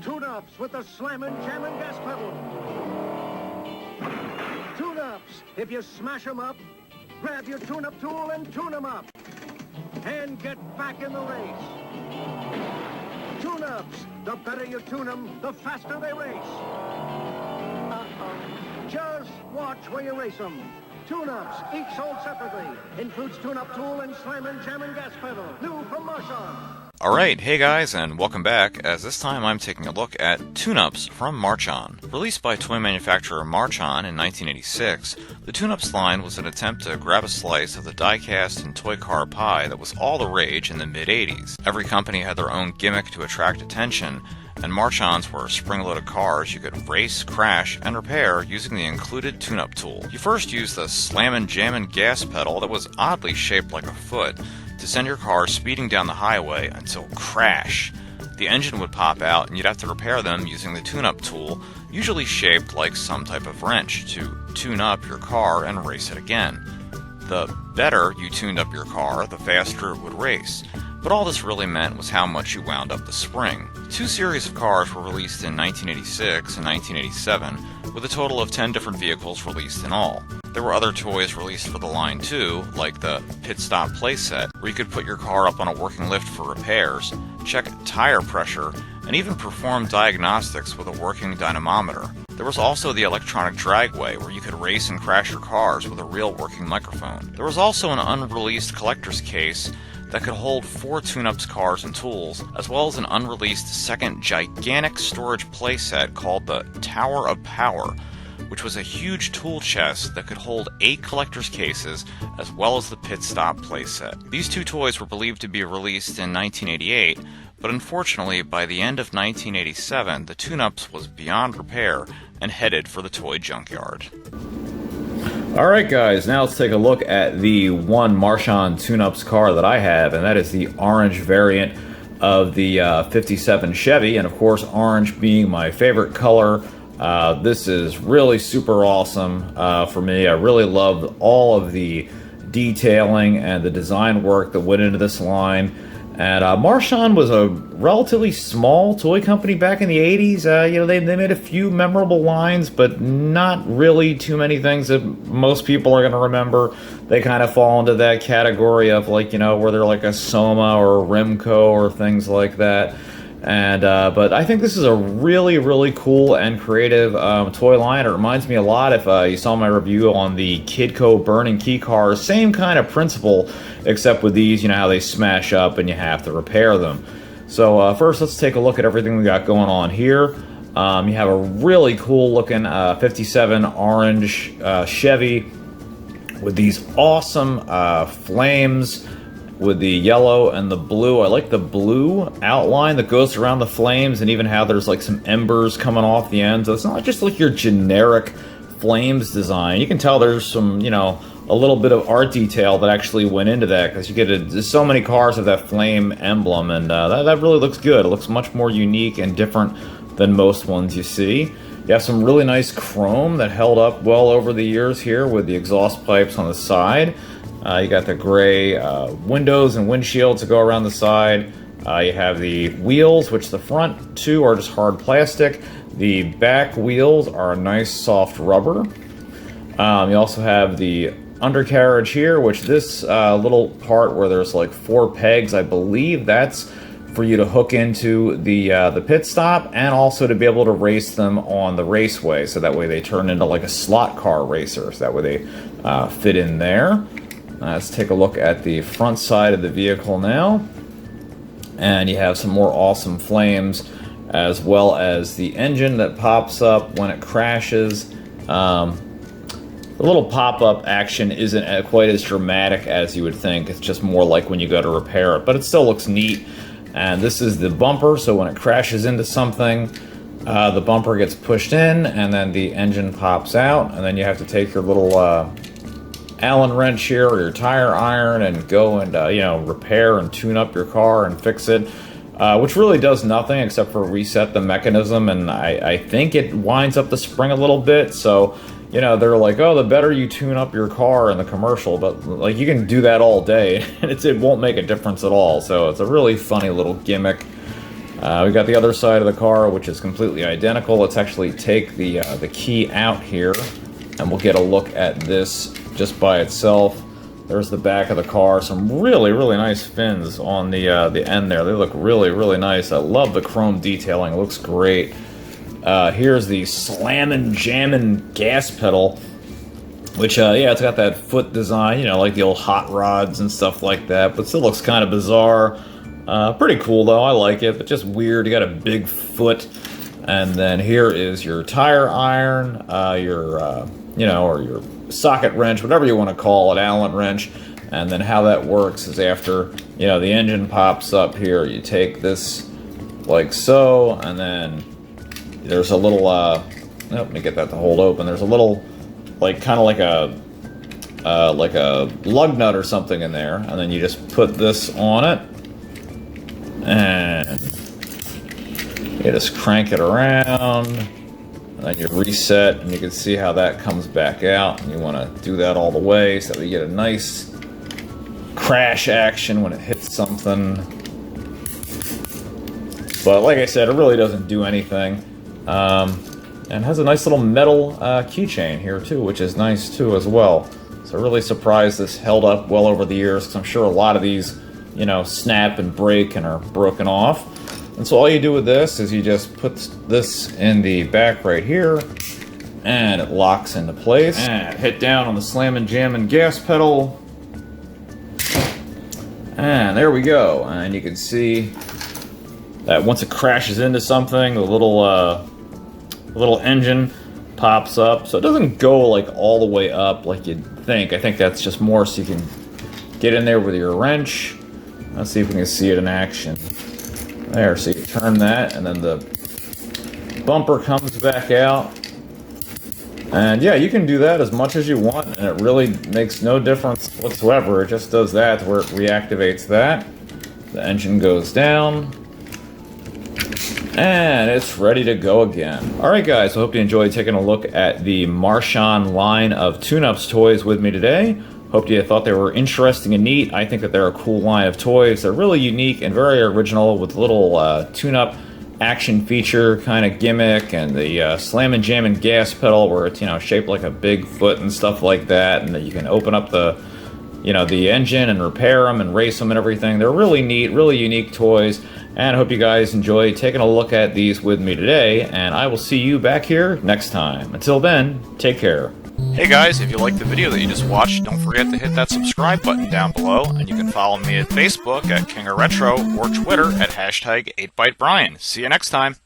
Tune-ups with the slammin' jammin' gas pedal. Tune-ups, if you smash 'em up, grab your tune-up tool and tune 'em up. And get back in the race. Tune-ups, the better you tune 'em, the faster they race. Just watch where you race 'em. Tune-ups, each sold separately. Includes tune-up tool and slammin' jammin' gas pedal. New from Marchon. Alright, hey guys, and welcome back, as this time I'm taking a look at tune-ups from Marchon. Released by toy manufacturer Marchon in 1986, the tune-ups line was an attempt to grab a slice of the die-cast and toy car pie that was all the rage in the mid-80s. Every company had their own gimmick to attract attention, and Marchon's were spring-loaded cars you could race, crash, and repair using the included tune-up tool. You first used the slammin' jammin' gas pedal that was oddly shaped like a foot to send your car speeding down the highway until crash. The engine would pop out and you'd have to repair them using the tune-up tool, usually shaped like some type of wrench, to tune up your car and race it again. The better you tuned up your car, the faster it would race. But all this really meant was how much you wound up the spring. Two series of cars were released in 1986 and 1987, with a total of 10 different vehicles released in all. There were other toys released for the line too, like the Pit Stop playset, where you could put your car up on a working lift for repairs, check tire pressure, and even perform diagnostics with a working dynamometer. There was also the electronic dragway, where you could race and crash your cars with a real working microphone. There was also an unreleased collector's case that could hold 4 tune-ups cars and tools, as well as an unreleased second gigantic storage playset called the Tower of Power, which was a huge tool chest that could hold 8 collector's cases, as well as the Pit Stop playset. These two toys were believed to be released in 1988, but unfortunately, by the end of 1987, the tune-ups was beyond repair and headed for the toy junkyard. Alright guys, now let's take a look at the one Marchon tune-ups car that I have, and that is the orange variant of the 57 Chevy, and of course orange being my favorite color. This is really super awesome for me. I really loved all of the detailing and the design work that went into this line. And Marchon was a relatively small toy company back in the 80s. They made a few memorable lines, but not really too many things that most people are going to remember. They kind of fall into that category of where they're like a Soma or a Rimco or things like that. And but I think this is a really, really cool and creative toy line. It reminds me a lot, if you saw my review on the Kidco burning key cars, same kind of principle, except with these, how they smash up and you have to repair them. So first, let's take a look at everything we got going on here. You have a really cool looking 57 orange Chevy with these awesome flames with the yellow and the blue. I like the blue outline that goes around the flames, and even how there's like some embers coming off the ends. So it's not just like your generic flames design. You can tell there's some, a little bit of art detail that actually went into that, because you get so many cars have that flame emblem, and that really looks good. It looks much more unique and different than most ones you see. You have some really nice chrome that held up well over the years here with the exhaust pipes on the side. You got the gray windows and windshields that go around the side. You have the wheels, which the front two are just hard plastic. The back wheels are nice soft rubber. You also have the undercarriage here, which this little part where there's like 4 pegs, I believe that's for you to hook into the pit stop, and also to be able to race them on the raceway, so that way they turn into like a slot car racer, so that way they fit in there. Let's take a look at the front side of the vehicle now, and you have some more awesome flames, as well as the engine that pops up when it crashes. The little pop-up action isn't quite as dramatic as you would think. It's just more like when you go to repair it, but it still looks neat. And this is the bumper, so when it crashes into something, the bumper gets pushed in, and then the engine pops out, and then you have to take your little Allen wrench here or your tire iron and go and repair and tune up your car and fix it, which really does nothing except for reset the mechanism, and I think it winds up the spring a little bit. So they're like, oh, the better you tune up your car in the commercial, but like you can do that all day and it won't make a difference at all. So it's a really funny little gimmick. We got the other side of the car, which is completely identical. Let's actually take the key out here, and we'll get a look at this just by itself. There's the back of the car. Some really, really nice fins on the end there. They look really, really nice. I love the chrome detailing. It looks great. Here's the slammin' jammin' gas pedal, which, yeah, it's got that foot design, you know, like the old hot rods and stuff like that, but still looks kind of bizarre. Pretty cool, though. I like it, but just weird. You got a big foot. And then here is your tire iron, you know, or your socket wrench, whatever you want to call it, Allen wrench. And then how that works is after, you know, the engine pops up here, you take this like so, and then there's a little, let me get that to hold open. There's a little, like, kind of like a lug nut or something in there, and then you just put this on it, and you just crank it around, and then you reset, and you can see how that comes back out, and you want to do that all the way so that you get a nice crash action when it hits something. But like I said, it really doesn't do anything. And has a nice little metal keychain here too, which is nice too as well. So really surprised this held up well over the years, because I'm sure a lot of these, you know, snap and break and are broken off. And so all you do with this is you just put this in the back right here, and it locks into place. And hit down on the slammin' jammin' gas pedal, and there we go. And you can see that once it crashes into something, the little engine pops up. So it doesn't go like all the way up like you'd think. I think that's just more so you can get in there with your wrench. Let's see if we can see it in action. There, so you turn that, and then the bumper comes back out. And yeah, you can do that as much as you want, and it really makes no difference whatsoever. It just does that where it reactivates that. The engine goes down, and it's ready to go again. Alright guys, I hope you enjoyed taking a look at the Marchon line of tune-ups toys with me today. Hope you thought they were interesting and neat. I think that they're a cool line of toys. They're really unique and very original, with a little tune-up action feature kind of gimmick, and the slammin' jammin' gas pedal where it's, you know, shaped like a big foot and stuff like that, and that you can open up the, you know, the engine and repair them and race them and everything. They're really neat, really unique toys, and I hope you guys enjoy taking a look at these with me today, and I will see you back here next time. Until then, take care. Hey guys, if you liked the video that you just watched, don't forget to hit that subscribe button down below, and you can follow me at Facebook at King of Retro or Twitter at #8ByteBrian. See you next time.